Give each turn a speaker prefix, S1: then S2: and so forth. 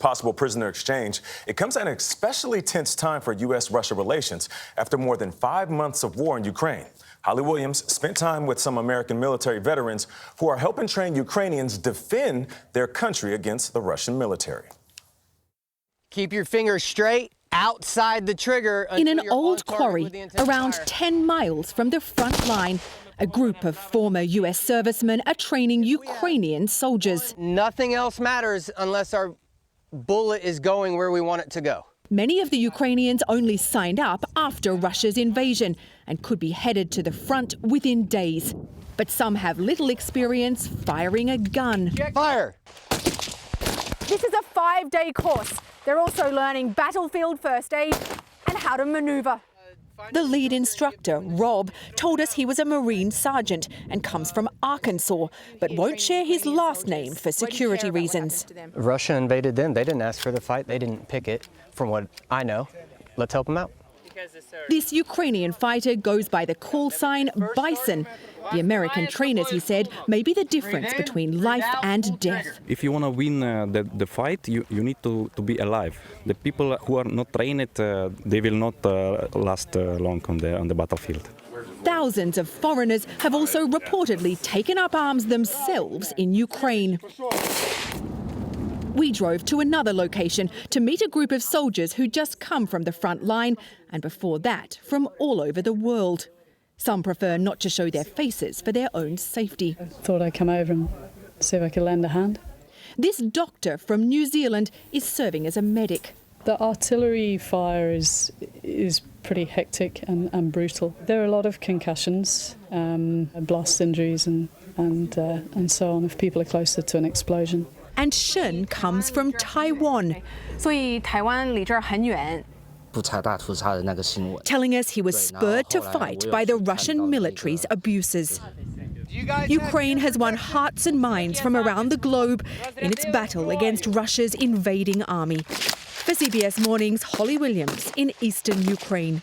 S1: possible prisoner exchange, it comes at an especially tense time for U.S.-Russia relations after more than 5 months of war in Ukraine. Holly Williams spent time with some American military veterans who are helping train Ukrainians defend their country against the Russian military.
S2: Keep your fingers straight outside the trigger.
S3: In an old quarry around 10 miles from the front line, a group of former U.S. servicemen are training Ukrainian soldiers.
S2: Nothing else matters unless our bullet is going where we want it to go.
S3: Many of the Ukrainians only signed up after Russia's invasion and could be headed to the front within days. But some have little experience firing a gun.
S2: Fire!
S4: This is a 5-day course. They're also learning battlefield first aid and how to maneuver.
S3: The lead instructor, Rob, told us he was a Marine sergeant and comes from Arkansas, but won't share his last name for security reasons.
S2: Russia invaded them. They didn't ask for the fight. They didn't pick it, from what I know. Let's help them out.
S3: This Ukrainian fighter goes by the call sign Bison. The American trainers, he said, may be the difference between life and death.
S5: If you want to win the fight, you need to be alive. The people who are not trained, they will not last long on the battlefield.
S3: Thousands of foreigners have also reportedly taken up arms themselves in Ukraine. We drove to another location to meet a group of soldiers who just come from the front line, and before that, from all over the world. Some prefer not to show their faces for their own safety.
S6: I thought I'd come over and see if I could lend a hand.
S3: This doctor from New Zealand is serving as a medic.
S6: The artillery fire is pretty hectic and brutal. There are a lot of concussions, blast injuries and so on if people are closer to an explosion.
S3: And Shen comes from Taiwan.
S4: 所以台湾离这儿很远。
S3: telling us he was spurred to fight by the Russian military's abuses. Ukraine has won hearts and minds from around the globe in its battle against Russia's invading army. For CBS Mornings, Holly Williams in eastern Ukraine.